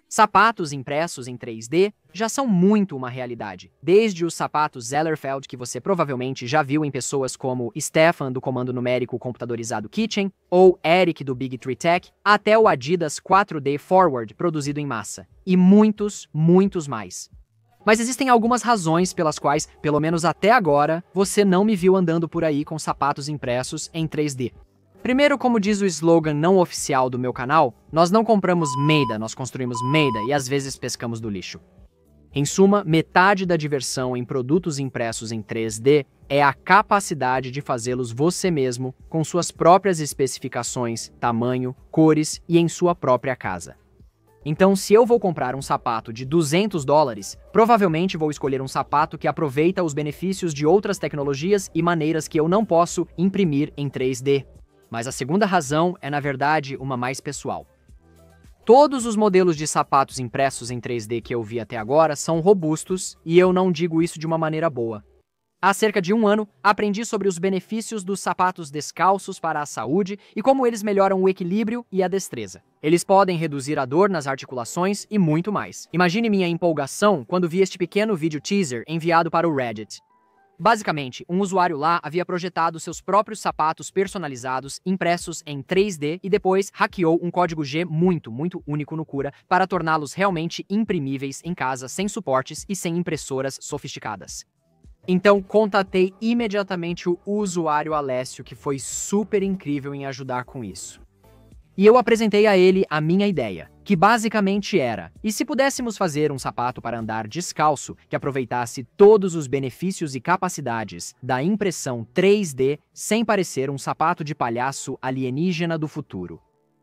Sapatos impressos em 3D já são muito uma realidade, desde os sapatos Zellerfeld que você provavelmente já viu em pessoas como Stefan do comando numérico computadorizado Kitchen ou Eric do Big Tree Tech, até o Adidas 4D Forward produzido em massa, e muitos, muitos mais. Mas existem algumas razões pelas quais, pelo menos até agora, você não me viu andando por aí com sapatos impressos em 3D. Primeiro, como diz o slogan não oficial do meu canal, nós não compramos Meida, nós construímos Meida e às vezes pescamos do lixo. Em suma, metade da diversão em produtos impressos em 3D é a capacidade de fazê-los você mesmo, com suas próprias especificações, tamanho, cores e em sua própria casa. Então, se eu vou comprar um sapato de $200, provavelmente vou escolher um sapato que aproveita os benefícios de outras tecnologias e maneiras que eu não posso imprimir em 3D. Mas a segunda razão é, na verdade, uma mais pessoal. Todos os modelos de sapatos impressos em 3D que eu vi até agora são robustos, e eu não digo isso de uma maneira boa. Há cerca de um ano, aprendi sobre os benefícios dos sapatos descalços para a saúde e como eles melhoram o equilíbrio e a destreza. Eles podem reduzir a dor nas articulações e muito mais. Imagine minha empolgação quando vi este pequeno vídeo teaser enviado para o Reddit. Basicamente, um usuário lá havia projetado seus próprios sapatos personalizados, impressos em 3D e depois hackeou um código G muito único no Cura para torná-los realmente imprimíveis em casa sem suportes e sem impressoras sofisticadas. Então, contatei imediatamente o usuário Alessio, que foi super incrível em ajudar com isso. E eu apresentei a ele a minha ideia, que basicamente era: e se pudéssemos fazer um sapato para andar descalço que aproveitasse todos os benefícios e capacidades da impressão 3D sem parecer um sapato de palhaço alienígena do futuro?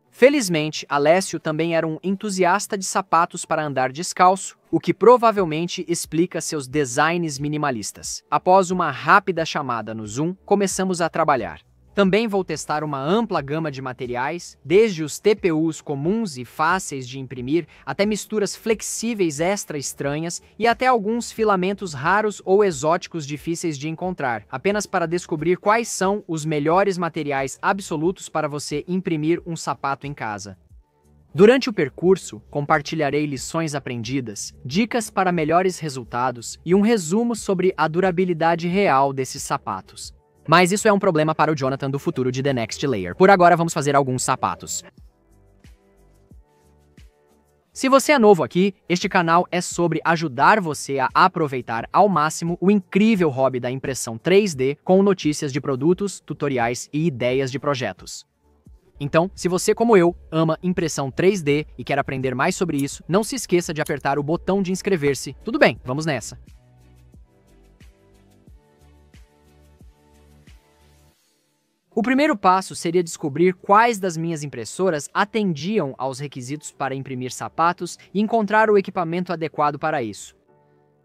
Felizmente, Alessio também era um entusiasta de sapatos para andar descalço, o que provavelmente explica seus designs minimalistas. Após uma rápida chamada no Zoom, começamos a trabalhar. Também vou testar uma ampla gama de materiais, desde os TPUs comuns e fáceis de imprimir, até misturas flexíveis extra estranhas e até alguns filamentos raros ou exóticos difíceis de encontrar, apenas para descobrir quais são os melhores materiais absolutos para você imprimir um sapato em casa. Durante o percurso, compartilharei lições aprendidas, dicas para melhores resultados e um resumo sobre a durabilidade real desses sapatos. Mas isso é um problema para o Jonathan do futuro de The Next Layer. Por agora, vamos fazer alguns sapatos. Se você é novo aqui, este canal é sobre ajudar você a aproveitar ao máximo o incrível hobby da impressão 3D com notícias de produtos, tutoriais e ideias de projetos. Então, se você, como eu, ama impressão 3D e quer aprender mais sobre isso, não se esqueça de apertar o botão de inscrever-se. Tudo bem, vamos nessa! O primeiro passo seria descobrir quais das minhas impressoras atendiam aos requisitos para imprimir sapatos e encontrar o equipamento adequado para isso.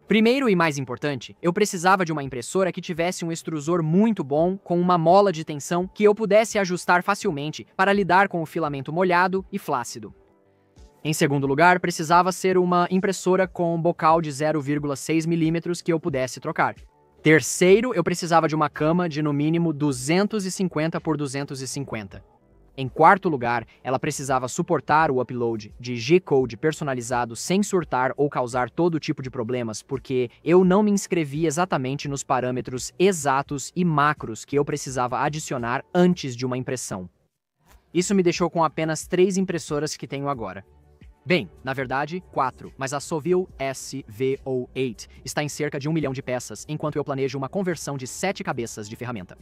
Primeiro e mais importante, eu precisava de uma impressora que tivesse um extrusor muito bom com uma mola de tensão que eu pudesse ajustar facilmente para lidar com o filamento molhado e flácido. Em segundo lugar, precisava ser uma impressora com um bocal de 0,6 mm que eu pudesse trocar. Terceiro, eu precisava de uma cama de no mínimo 250 por 250. Em quarto lugar, ela precisava suportar o upload de G-Code personalizado sem surtar ou causar todo tipo de problemas, porque eu não me inscrevi exatamente nos parâmetros exatos e macros que eu precisava adicionar antes de uma impressão. Isso me deixou com apenas 3 impressoras que tenho agora. Bem, na verdade, 4, mas a Sovil SV08 está em cerca de 1 milhão de peças, enquanto eu planejo uma conversão de 7 cabeças de ferramenta.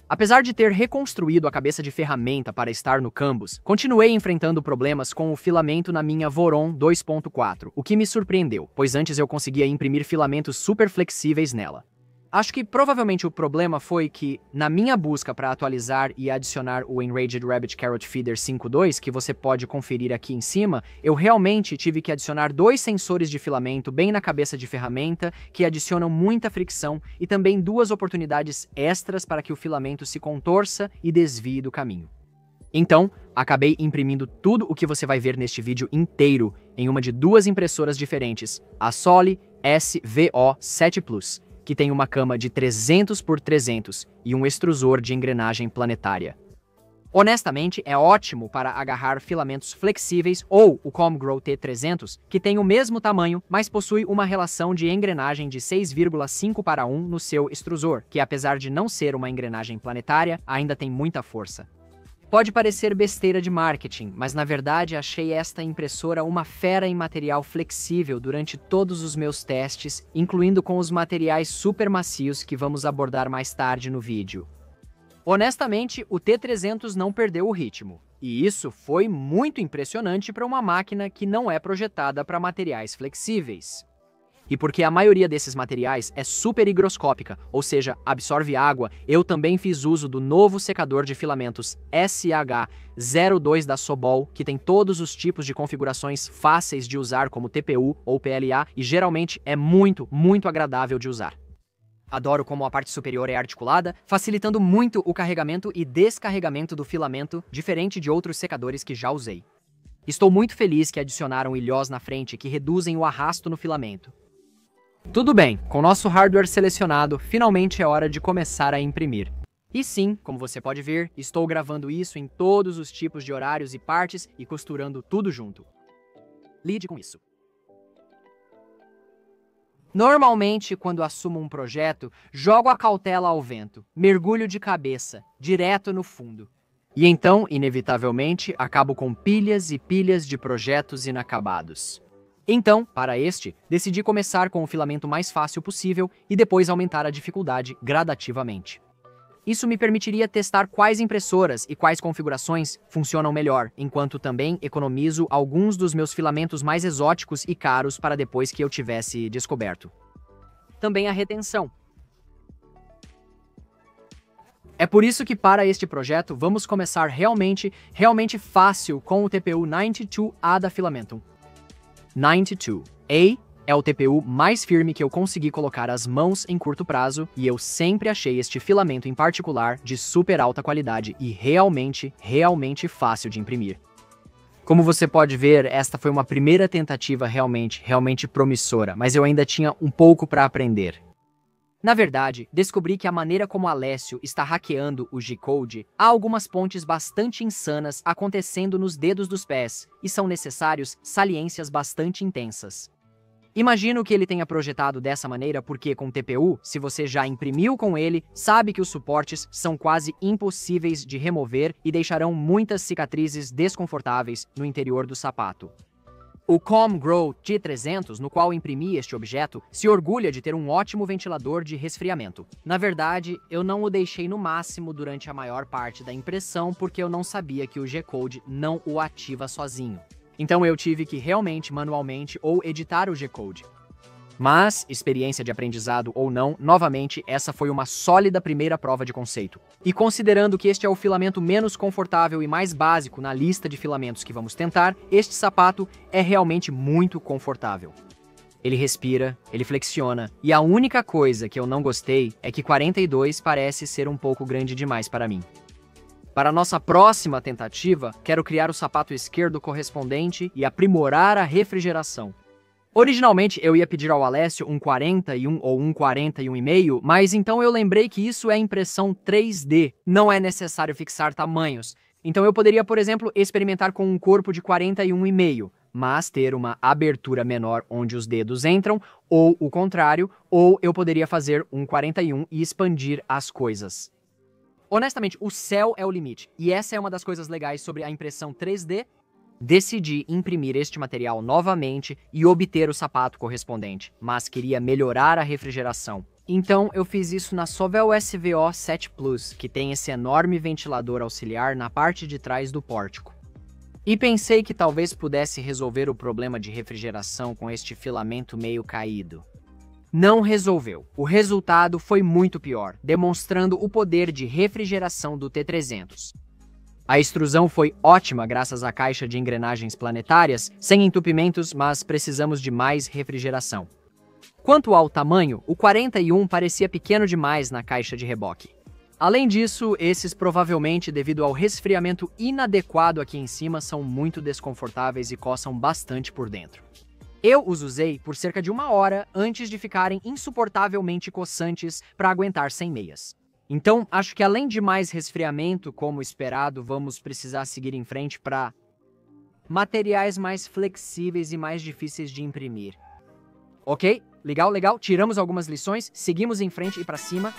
Apesar de ter reconstruído a cabeça de ferramenta para estar no Canvas, continuei enfrentando problemas com o filamento na minha Voron 2.4, o que me surpreendeu, pois antes eu conseguia imprimir filamentos super flexíveis nela. Acho que provavelmente o problema foi que, na minha busca para atualizar e adicionar o Enraged Rabbit Carrot Feeder 5.2, que você pode conferir aqui em cima, eu realmente tive que adicionar 2 sensores de filamento bem na cabeça de ferramenta, que adicionam muita fricção, e também 2 oportunidades extras para que o filamento se contorça e desvie do caminho. Então, acabei imprimindo tudo o que você vai ver neste vídeo inteiro em uma de 2 impressoras diferentes, a Soli SV07 Plus, que tem uma cama de 300 por 300 e um extrusor de engrenagem planetária. Honestamente, é ótimo para agarrar filamentos flexíveis ou o ComGrow T300, que tem o mesmo tamanho, mas possui uma relação de engrenagem de 6,5:1 no seu extrusor, que apesar de não ser uma engrenagem planetária, ainda tem muita força. Pode parecer besteira de marketing, mas na verdade achei esta impressora uma fera em material flexível durante todos os meus testes, incluindo com os materiais super macios que vamos abordar mais tarde no vídeo. Honestamente, o T300 não perdeu o ritmo, e isso foi muito impressionante para uma máquina que não é projetada para materiais flexíveis. E porque a maioria desses materiais é super higroscópica, ou seja, absorve água, eu também fiz uso do novo secador de filamentos SH02 da Sobol, que tem todos os tipos de configurações fáceis de usar como TPU ou PLA e geralmente é muito agradável de usar. Adoro como a parte superior é articulada, facilitando muito o carregamento e descarregamento do filamento, diferente de outros secadores que já usei. Estou muito feliz que adicionaram ilhós na frente que reduzem o arrasto no filamento. Tudo bem, com nosso hardware selecionado, finalmente é hora de começar a imprimir. E sim, como você pode ver, estou gravando isso em todos os tipos de horários e partes e costurando tudo junto. Lide com isso. Normalmente, quando assumo um projeto, jogo a cautela ao vento, mergulho de cabeça, direto no fundo. E então, inevitavelmente, acabo com pilhas e pilhas de projetos inacabados. Então, para este, decidi começar com o filamento mais fácil possível e depois aumentar a dificuldade gradativamente. Isso me permitiria testar quais impressoras e quais configurações funcionam melhor, enquanto também economizo alguns dos meus filamentos mais exóticos e caros para depois que eu tivesse descoberto. Também a retenção. É por isso que para este projeto vamos começar realmente fácil com o TPU 92A da Filamentum. 92A é o TPU mais firme que eu consegui colocar as mãos em curto prazo e eu sempre achei este filamento em particular de super alta qualidade e realmente fácil de imprimir. Como você pode ver, esta foi uma primeira tentativa realmente promissora, mas eu ainda tinha um pouco para aprender. Na verdade, descobri que a maneira como Alessio está hackeando o G-Code, há algumas pontes bastante insanas acontecendo nos dedos dos pés e são necessários saliências bastante intensas. Imagino que ele tenha projetado dessa maneira porque com TPU, se você já imprimiu com ele, sabe que os suportes são quase impossíveis de remover e deixarão muitas cicatrizes desconfortáveis no interior do sapato. O ComGrow T300, no qual imprimi este objeto, se orgulha de ter um ótimo ventilador de resfriamento. Na verdade, eu não o deixei no máximo durante a maior parte da impressão porque eu não sabia que o G-Code não o ativa sozinho. Então eu tive que realmente manualmente ou editar o G-Code. Mas, experiência de aprendizado ou não, novamente, essa foi uma sólida primeira prova de conceito. E considerando que este é o filamento menos confortável e mais básico na lista de filamentos que vamos tentar, este sapato é realmente muito confortável. Ele respira, ele flexiona, e a única coisa que eu não gostei é que 42 parece ser um pouco grande demais para mim. Para nossa próxima tentativa, quero criar o sapato esquerdo correspondente e aprimorar a refrigeração. Originalmente, eu ia pedir ao Alessio um 41 ou um 41,5, mas então eu lembrei que isso é impressão 3D, não é necessário fixar tamanhos. Então eu poderia, por exemplo, experimentar com um corpo de 41,5, mas ter uma abertura menor onde os dedos entram, ou o contrário, ou eu poderia fazer um 41 e expandir as coisas. Honestamente, o céu é o limite, e essa é uma das coisas legais sobre a impressão 3D. Decidi imprimir este material novamente e obter o sapato correspondente, mas queria melhorar a refrigeração. Então eu fiz isso na Sovel SVO 7 Plus, que tem esse enorme ventilador auxiliar na parte de trás do pórtico. E pensei que talvez pudesse resolver o problema de refrigeração com este filamento meio caído. Não resolveu. O resultado foi muito pior, demonstrando o poder de refrigeração do T300. A extrusão foi ótima graças à caixa de engrenagens planetárias, sem entupimentos, mas precisamos de mais refrigeração. Quanto ao tamanho, o 41 parecia pequeno demais na caixa de reboque. Além disso, esses provavelmente devido ao resfriamento inadequado aqui em cima são muito desconfortáveis e coçam bastante por dentro. Eu os usei por cerca de 1 hora antes de ficarem insuportavelmente coçantes para aguentar sem meias. Então, acho que além de mais resfriamento, como esperado, vamos precisar seguir em frente para materiais mais flexíveis e mais difíceis de imprimir. Ok? Legal, legal. Tiramos algumas lições, seguimos em frente e para cima.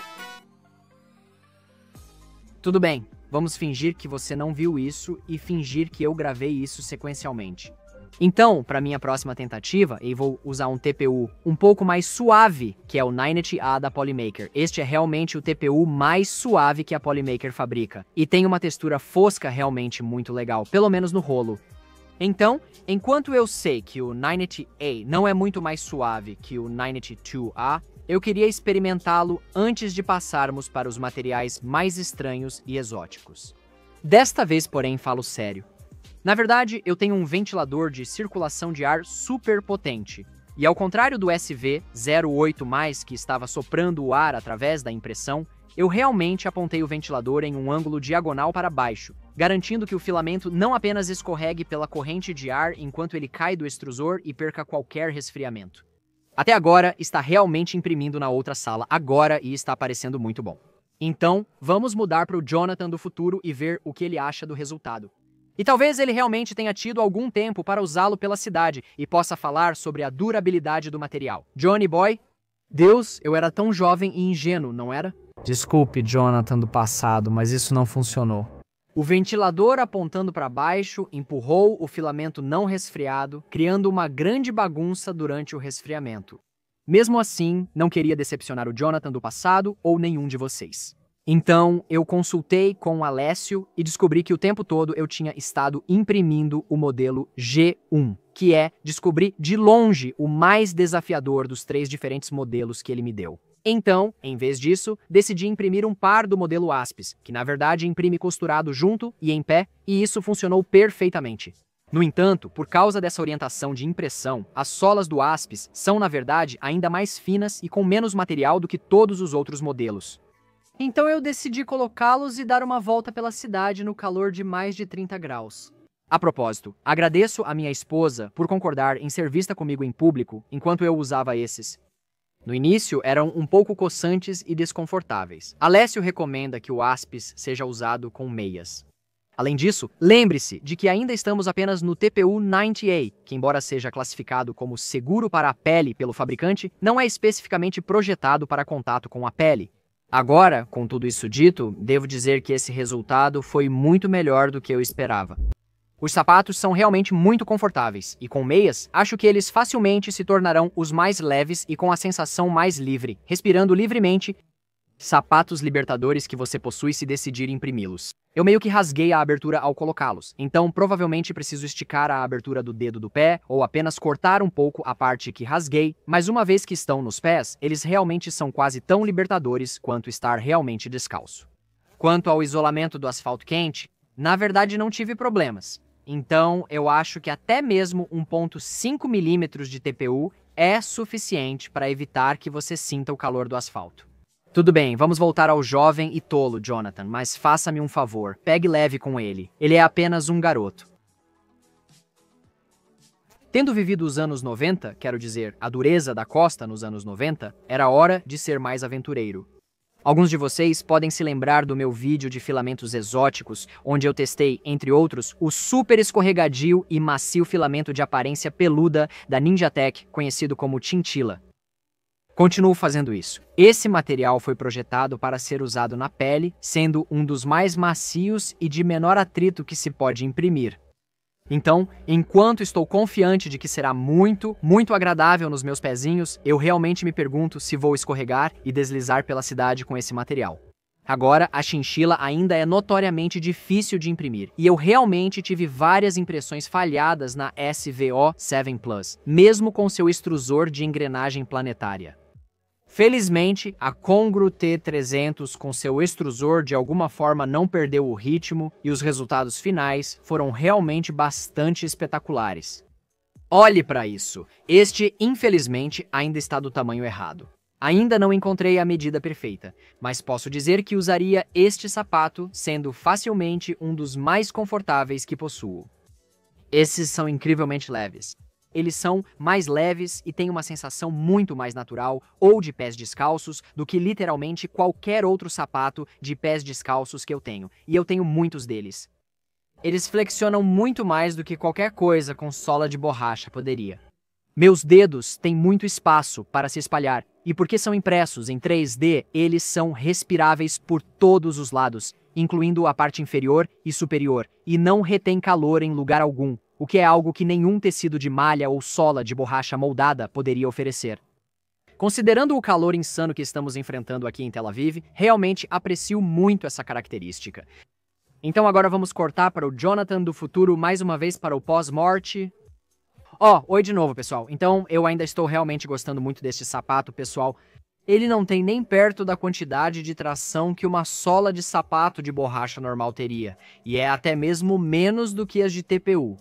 Tudo bem, vamos fingir que você não viu isso e fingir que eu gravei isso sequencialmente. Então, para minha próxima tentativa, eu vou usar um TPU um pouco mais suave, que é o 90A da Polymaker. Este é realmente o TPU mais suave que a Polymaker fabrica. E tem uma textura fosca realmente muito legal, pelo menos no rolo. Então, enquanto eu sei que o 90A não é muito mais suave que o 92A, eu queria experimentá-lo antes de passarmos para os materiais mais estranhos e exóticos. Desta vez, porém, falo sério. Na verdade, eu tenho um ventilador de circulação de ar super potente. E ao contrário do SV08+, que estava soprando o ar através da impressão, eu realmente apontei o ventilador em um ângulo diagonal para baixo, garantindo que o filamento não apenas escorregue pela corrente de ar enquanto ele cai do extrusor e perca qualquer resfriamento. Até agora, está realmente imprimindo na outra sala agora e está parecendo muito bom. Então, vamos mudar para o Jonathan do futuro e ver o que ele acha do resultado. E talvez ele realmente tenha tido algum tempo para usá-lo pela cidade e possa falar sobre a durabilidade do material. Johnny Boy? Deus, eu era tão jovem e ingênuo, não era? Desculpe, Jonathan do passado, mas isso não funcionou. O ventilador apontando para baixo empurrou o filamento não resfriado, criando uma grande bagunça durante o resfriamento. Mesmo assim, não queria decepcionar o Jonathan do passado ou nenhum de vocês. Então, eu consultei com o Alessio e descobri que o tempo todo eu tinha estado imprimindo o modelo G1, que é, descobri de longe, o mais desafiador dos 3 diferentes modelos que ele me deu. Então, em vez disso, decidi imprimir um par do modelo Aspis, que na verdade imprime costurado junto e em pé, e isso funcionou perfeitamente. No entanto, por causa dessa orientação de impressão, as solas do Aspis são na verdade ainda mais finas e com menos material do que todos os outros modelos. Então eu decidi colocá-los e dar uma volta pela cidade no calor de mais de 30 graus. A propósito, agradeço a minha esposa por concordar em ser vista comigo em público enquanto eu usava esses. No início, eram um pouco coçantes e desconfortáveis. Alessio recomenda que o Aspis seja usado com meias. Além disso, lembre-se de que ainda estamos apenas no TPU 90A, que embora seja classificado como seguro para a pele pelo fabricante, não é especificamente projetado para contato com a pele. Agora, com tudo isso dito, devo dizer que esse resultado foi muito melhor do que eu esperava. Os sapatos são realmente muito confortáveis, e com meias, acho que eles facilmente se tornarão os mais leves e com a sensação mais livre, respirando livremente, sapatos libertadores que você possui se decidir imprimi-los. Eu meio que rasguei a abertura ao colocá-los, então provavelmente preciso esticar a abertura do dedo do pé ou apenas cortar um pouco a parte que rasguei, mas uma vez que estão nos pés, eles realmente são quase tão libertadores quanto estar realmente descalço. Quanto ao isolamento do asfalto quente, na verdade não tive problemas. Então, eu acho que até mesmo 1,5 mm de TPU é suficiente para evitar que você sinta o calor do asfalto. Tudo bem, vamos voltar ao jovem e tolo Jonathan, mas faça-me um favor, pegue leve com ele. Ele é apenas um garoto. Tendo vivido os anos 90, quero dizer, a dureza da costa nos anos 90, era hora de ser mais aventureiro. Alguns de vocês podem se lembrar do meu vídeo de filamentos exóticos, onde eu testei, entre outros, o super escorregadio e macio filamento de aparência peluda da NinjaTech, conhecido como Chinchilla. Continuo fazendo isso. Esse material foi projetado para ser usado na pele, sendo um dos mais macios e de menor atrito que se pode imprimir. Então, enquanto estou confiante de que será muito agradável nos meus pezinhos, eu realmente me pergunto se vou escorregar e deslizar pela cidade com esse material. Agora, a chinchila ainda é notoriamente difícil de imprimir, e eu realmente tive várias impressões falhadas na SVO7 Plus, mesmo com seu extrusor de engrenagem planetária. Felizmente, a Congru T300 com seu extrusor de alguma forma não perdeu o ritmo e os resultados finais foram realmente bastante espetaculares. Olhe para isso! Este, infelizmente, ainda está do tamanho errado. Ainda não encontrei a medida perfeita, mas posso dizer que usaria este sapato, sendo facilmente um dos mais confortáveis que possuo. Esses são incrivelmente leves. eles são mais leves e têm uma sensação muito mais natural ou de pés descalços do que literalmente qualquer outro sapato de pés descalços que eu tenho, e eu tenho muitos deles. Eles flexionam muito mais do que qualquer coisa com sola de borracha poderia. Meus dedos têm muito espaço para se espalhar, e porque são impressos em 3D, eles são respiráveis por todos os lados, incluindo a parte inferior e superior, e não retém calor em lugar algum, o que é algo que nenhum tecido de malha ou sola de borracha moldada poderia oferecer. Considerando o calor insano que estamos enfrentando aqui em Tel Aviv, realmente aprecio muito essa característica. Então agora vamos cortar para o Jonathan do futuro mais uma vez para o pós-morte. Oi de novo, pessoal. Então, eu ainda estou realmente gostando muito deste sapato, pessoal. Ele não tem nem perto da quantidade de tração que uma sola de sapato de borracha normal teria, e é até mesmo menos do que as de TPU.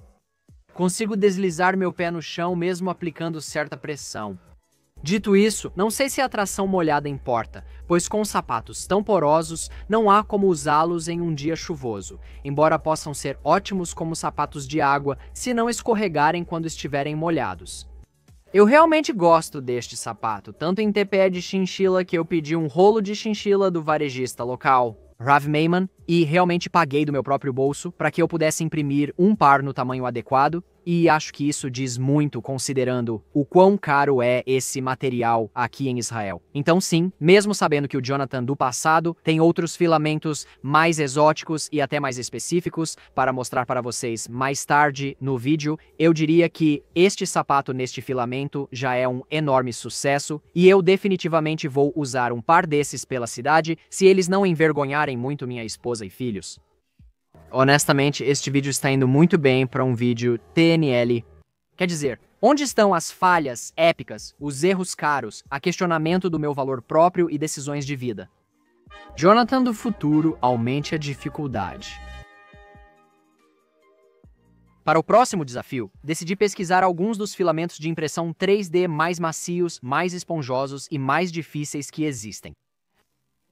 Consigo deslizar meu pé no chão mesmo aplicando certa pressão. Dito isso, não sei se a tração molhada importa, pois com sapatos tão porosos, não há como usá-los em um dia chuvoso, embora possam ser ótimos como sapatos de água se não escorregarem quando estiverem molhados. Eu realmente gosto deste sapato, tanto em TPE de chinchila que eu pedi um rolo de chinchila do varejista local, Rav Meiman, e realmente paguei do meu próprio bolso para que eu pudesse imprimir um par no tamanho adequado, e acho que isso diz muito considerando o quão caro é esse material aqui em Israel. Então sim, mesmo sabendo que o Jonathan do passado tem outros filamentos mais exóticos e até mais específicos para mostrar para vocês mais tarde no vídeo, eu diria que este sapato neste filamento já é um enorme sucesso e eu definitivamente vou usar um par desses pela cidade se eles não envergonharem muito minha esposa e filhos. Honestamente, este vídeo está indo muito bem para um vídeo TNL. Quer dizer, onde estão as falhas épicas, os erros caros, a questionamento do meu valor próprio e decisões de vida? Jonathan do futuro, aumente a dificuldade. Para o próximo desafio, decidi pesquisar alguns dos filamentos de impressão 3D mais macios, mais esponjosos e mais difíceis que existem.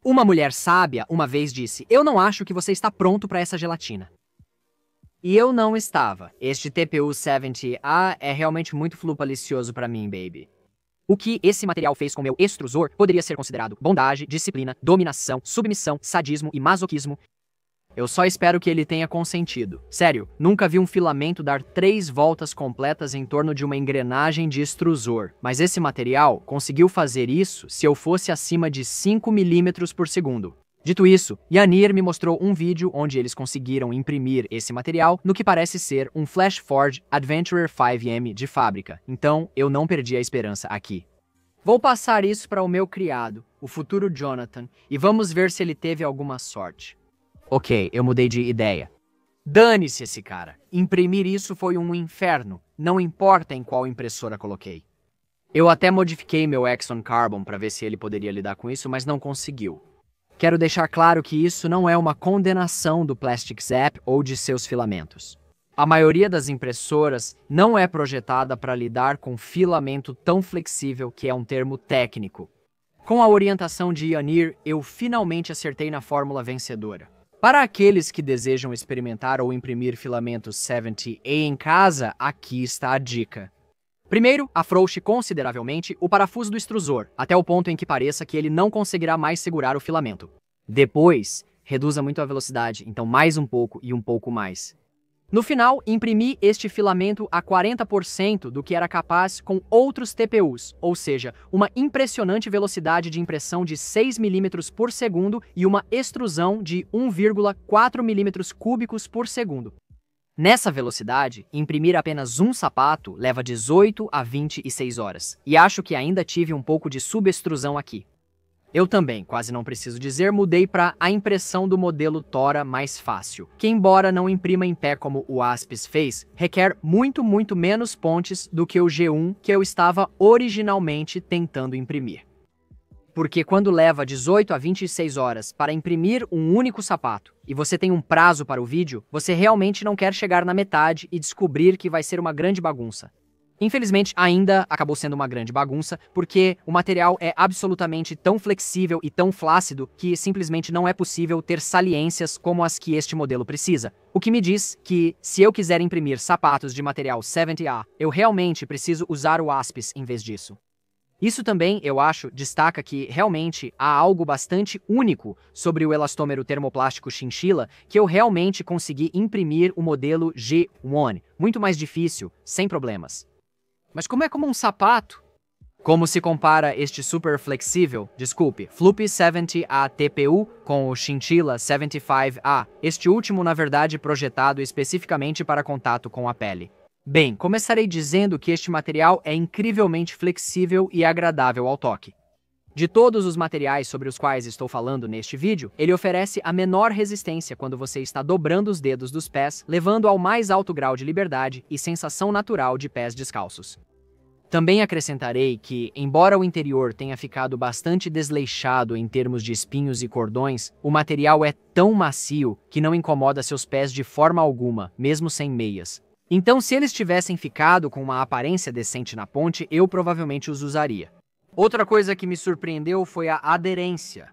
Uma mulher sábia uma vez disse: "Eu não acho que você está pronto para essa gelatina." E eu não estava. Este TPU 70A é realmente muito flupalicioso para mim, baby. O que esse material fez com meu extrusor poderia ser considerado bondade, disciplina, dominação, submissão, sadismo e masoquismo. Eu só espero que ele tenha consentido. Sério, nunca vi um filamento dar 3 voltas completas em torno de uma engrenagem de extrusor, mas esse material conseguiu fazer isso se eu fosse acima de 5 milímetros por segundo. Dito isso, Yanir me mostrou um vídeo onde eles conseguiram imprimir esse material no que parece ser um Flash Forge Adventurer 5M de fábrica, então eu não perdi a esperança aqui. Vou passar isso para o meu criado, o futuro Jonathan, e vamos ver se ele teve alguma sorte. Ok, eu mudei de ideia. Dane-se esse cara. Imprimir isso foi um inferno, não importa em qual impressora coloquei. Eu até modifiquei meu Exxon Carbon para ver se ele poderia lidar com isso, mas não conseguiu. Quero deixar claro que isso não é uma condenação do Plastic Zap ou de seus filamentos. A maioria das impressoras não é projetada para lidar com filamento tão flexível, que é um termo técnico. Com a orientação de Yanir, eu finalmente acertei na fórmula vencedora. Para aqueles que desejam experimentar ou imprimir filamentos 70A em casa, aqui está a dica. Primeiro, afrouxe consideravelmente o parafuso do extrusor, até o ponto em que pareça que ele não conseguirá mais segurar o filamento. Depois, reduza muito a velocidade, então mais um pouco e um pouco mais. No final, imprimi este filamento a 40% do que era capaz com outros TPUs, ou seja, uma impressionante velocidade de impressão de 6 mm por segundo e uma extrusão de 1,4 mm cúbicos por segundo. Nessa velocidade, imprimir apenas um sapato leva 18 a 26 horas, e acho que ainda tive um pouco de subextrusão aqui. Eu também, quase não preciso dizer, mudei para a impressão do modelo Tora mais fácil, que embora não imprima em pé como o Aspis fez, requer muito menos pontes do que o G1 que eu estava originalmente tentando imprimir. Porque quando leva 18 a 26 horas para imprimir um único sapato, e você tem um prazo para o vídeo, você realmente não quer chegar na metade e descobrir que vai ser uma grande bagunça. Infelizmente, ainda acabou sendo uma grande bagunça, porque o material é absolutamente tão flexível e tão flácido que simplesmente não é possível ter saliências como as que este modelo precisa. O que me diz que, se eu quiser imprimir sapatos de material 70A, eu realmente preciso usar o ASPIS em vez disso. Isso também, eu acho, destaca que realmente há algo bastante único sobre o elastômero termoplástico chinchila que eu realmente consegui imprimir o modelo G1, muito mais difícil, sem problemas. Mas como é como um sapato? Como se compara este super flexível, Floopy 70A TPU com o Chinchilla 75A, este último na verdade projetado especificamente para contato com a pele? Bem, começarei dizendo que este material é incrivelmente flexível e agradável ao toque. De todos os materiais sobre os quais estou falando neste vídeo, ele oferece a menor resistência quando você está dobrando os dedos dos pés, levando ao mais alto grau de liberdade e sensação natural de pés descalços. Também acrescentarei que, embora o interior tenha ficado bastante desleixado em termos de espinhos e cordões, o material é tão macio que não incomoda seus pés de forma alguma, mesmo sem meias. Então, se eles tivessem ficado com uma aparência decente na ponte, eu provavelmente os usaria. Outra coisa que me surpreendeu foi a aderência.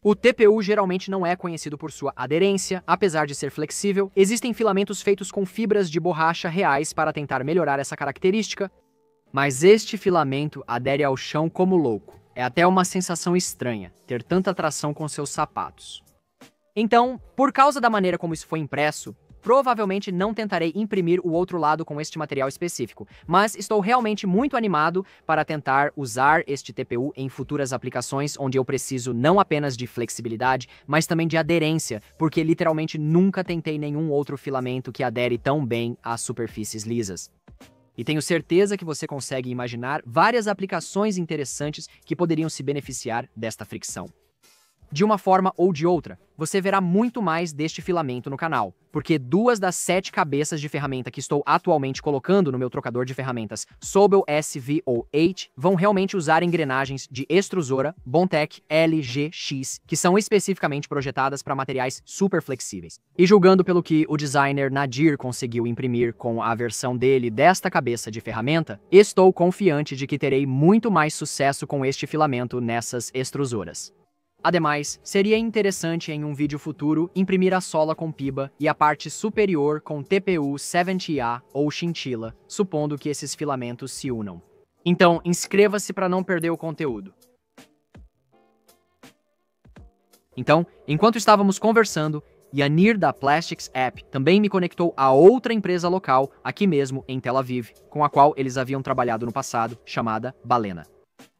O TPU geralmente não é conhecido por sua aderência, apesar de ser flexível. Existem filamentos feitos com fibras de borracha reais para tentar melhorar essa característica, mas este filamento adere ao chão como louco. É até uma sensação estranha, ter tanta tração com seus sapatos. Então, por causa da maneira como isso foi impresso, provavelmente não tentarei imprimir o outro lado com este material específico, mas estou realmente muito animado para tentar usar este TPU em futuras aplicações onde eu preciso não apenas de flexibilidade, mas também de aderência, porque literalmente nunca tentei nenhum outro filamento que adere tão bem às superfícies lisas. E tenho certeza que você consegue imaginar várias aplicações interessantes que poderiam se beneficiar desta fricção. De uma forma ou de outra, você verá muito mais deste filamento no canal, porque 2 das 7 cabeças de ferramenta que estou atualmente colocando no meu trocador de ferramentas Sobel SVO8 vão realmente usar engrenagens de extrusora Bondtech LGX, que são especificamente projetadas para materiais super flexíveis. E julgando pelo que o designer Nadir conseguiu imprimir com a versão dele desta cabeça de ferramenta, estou confiante de que terei muito mais sucesso com este filamento nessas extrusoras. Ademais, seria interessante em um vídeo futuro imprimir a sola com piba e a parte superior com TPU 70A ou Chinchilla, supondo que esses filamentos se unam. Então, inscreva-se para não perder o conteúdo. Então, enquanto estávamos conversando, Yanir da Plastics App também me conectou a outra empresa local, aqui mesmo em Tel Aviv, com a qual eles haviam trabalhado no passado, chamada Balena.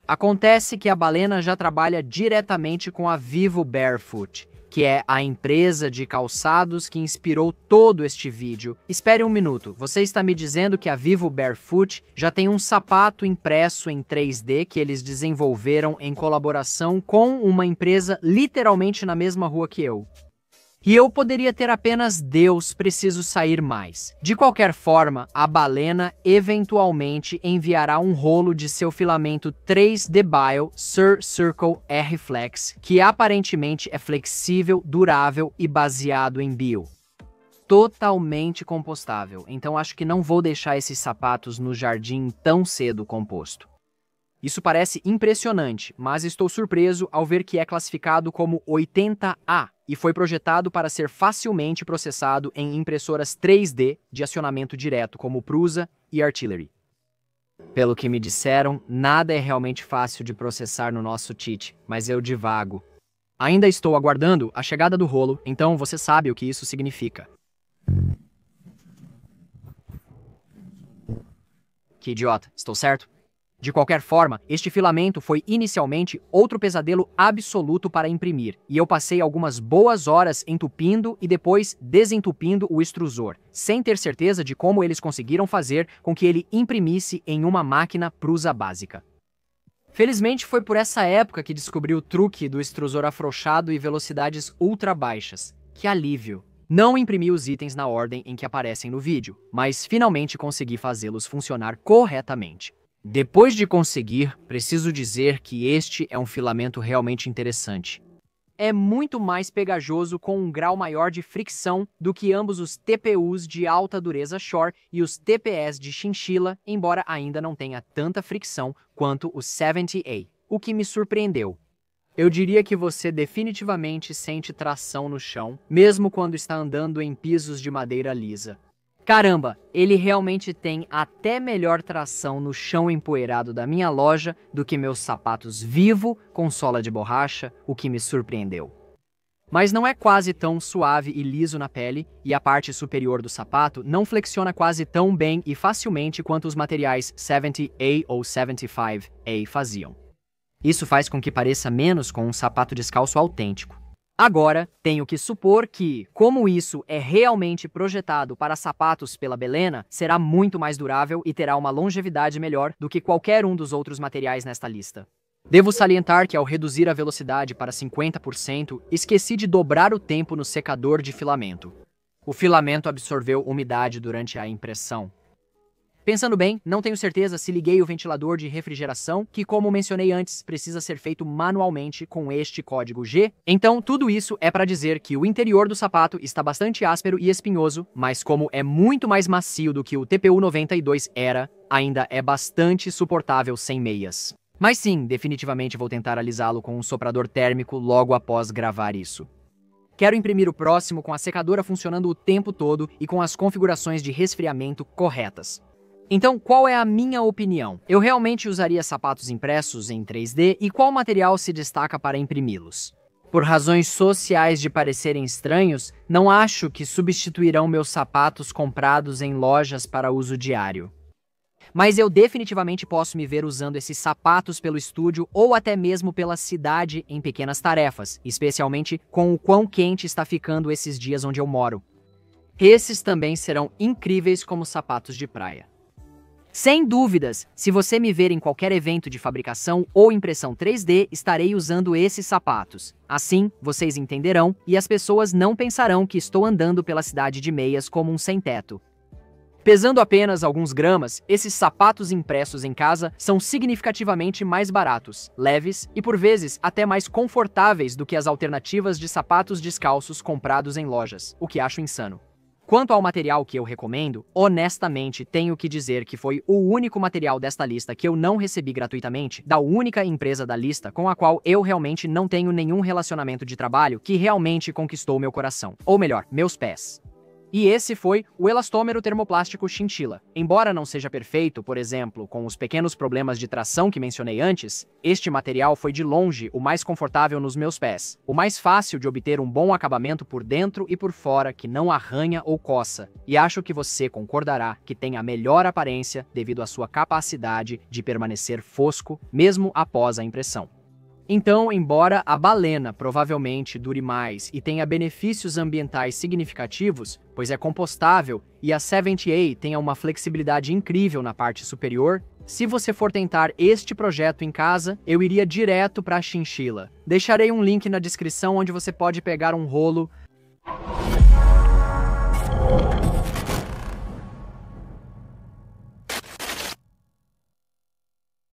Acontece que a Balena já trabalha diretamente com a Vivo Barefoot, que é a empresa de calçados que inspirou todo este vídeo. Espere um minuto, você está me dizendo que a Vivo Barefoot já tem um sapato impresso em 3D que eles desenvolveram em colaboração com uma empresa literalmente na mesma rua que eu? E eu poderia ter apenas Deus, preciso sair mais. De qualquer forma, a Balena eventualmente enviará um rolo de seu filamento 3D Bio Circle R-Flex, que aparentemente é flexível, durável e baseado em bio. Totalmente compostável, então acho que não vou deixar esses sapatos no jardim tão cedo composto. Isso parece impressionante, mas estou surpreso ao ver que é classificado como 80A e foi projetado para ser facilmente processado em impressoras 3D de acionamento direto como Prusa e Artillery. Pelo que me disseram, nada é realmente fácil de processar no nosso Tite, mas eu divago. Ainda estou aguardando a chegada do rolo, então você sabe o que isso significa. Que idiota, estou certo? De qualquer forma, este filamento foi inicialmente outro pesadelo absoluto para imprimir, e eu passei algumas boas horas entupindo e depois desentupindo o extrusor, sem ter certeza de como eles conseguiram fazer com que ele imprimisse em uma máquina Prusa básica. Felizmente foi por essa época que descobri o truque do extrusor afrouxado e velocidades ultra baixas. Que alívio! Não imprimi os itens na ordem em que aparecem no vídeo, mas finalmente consegui fazê-los funcionar corretamente. Depois de conseguir, preciso dizer que este é um filamento realmente interessante. é muito mais pegajoso com um grau maior de fricção do que ambos os TPUs de alta dureza Shore e os TPS de chinchila, embora ainda não tenha tanta fricção quanto o 70A, o que me surpreendeu. Eu diria que você definitivamente sente tração no chão, mesmo quando está andando em pisos de madeira lisa. Caramba, ele realmente tem até melhor tração no chão empoeirado da minha loja do que meus sapatos Vivo com sola de borracha, o que me surpreendeu. Mas não é quase tão suave e liso na pele, e a parte superior do sapato não flexiona quase tão bem e facilmente quanto os materiais 70A ou 75A faziam. Isso faz com que pareça menos com um sapato descalço autêntico. Agora, tenho que supor que, como isso é realmente projetado para sapatos pela Belena, será muito mais durável e terá uma longevidade melhor do que qualquer um dos outros materiais nesta lista. Devo salientar que ao reduzir a velocidade para 50%, esqueci de dobrar o tempo no secador de filamento. O filamento absorveu umidade durante a impressão. Pensando bem, não tenho certeza se liguei o ventilador de refrigeração, que, como mencionei antes, precisa ser feito manualmente com este código G. Então, tudo isso é para dizer que o interior do sapato está bastante áspero e espinhoso, mas como é muito mais macio do que o TPU 92 era, ainda é bastante suportável sem meias. Mas sim, definitivamente vou tentar alisá-lo com um soprador térmico logo após gravar isso. Quero imprimir o próximo com a secadora funcionando o tempo todo e com as configurações de resfriamento corretas. Então, qual é a minha opinião? Eu realmente usaria sapatos impressos em 3D e qual material se destaca para imprimi-los? Por razões sociais de parecerem estranhos, não acho que substituirão meus sapatos comprados em lojas para uso diário. Mas eu definitivamente posso me ver usando esses sapatos pelo estúdio ou até mesmo pela cidade em pequenas tarefas, especialmente com o quão quente está ficando esses dias onde eu moro. Esses também serão incríveis como sapatos de praia. Sem dúvidas, se você me ver em qualquer evento de fabricação ou impressão 3D, estarei usando esses sapatos. Assim, vocês entenderão e as pessoas não pensarão que estou andando pela cidade de meias como um sem-teto. Pesando apenas alguns gramas, esses sapatos impressos em casa são significativamente mais baratos, leves e por vezes até mais confortáveis do que as alternativas de sapatos descalços comprados em lojas, o que acho insano. Quanto ao material que eu recomendo, honestamente tenho que dizer que foi o único material desta lista que eu não recebi gratuitamente, da única empresa da lista com a qual eu realmente não tenho nenhum relacionamento de trabalho que realmente conquistou meu coração, ou melhor, meus pés. E esse foi o elastômero termoplástico chinchila. Embora não seja perfeito, por exemplo, com os pequenos problemas de tração que mencionei antes, este material foi de longe o mais confortável nos meus pés, o mais fácil de obter um bom acabamento por dentro e por fora que não arranha ou coça, e acho que você concordará que tem a melhor aparência devido à sua capacidade de permanecer fosco mesmo após a impressão. Então, embora a Balena provavelmente dure mais e tenha benefícios ambientais significativos, pois é compostável, e a 70A tenha uma flexibilidade incrível na parte superior, se você for tentar este projeto em casa, eu iria direto para a chinchila. Deixarei um link na descrição onde você pode pegar um rolo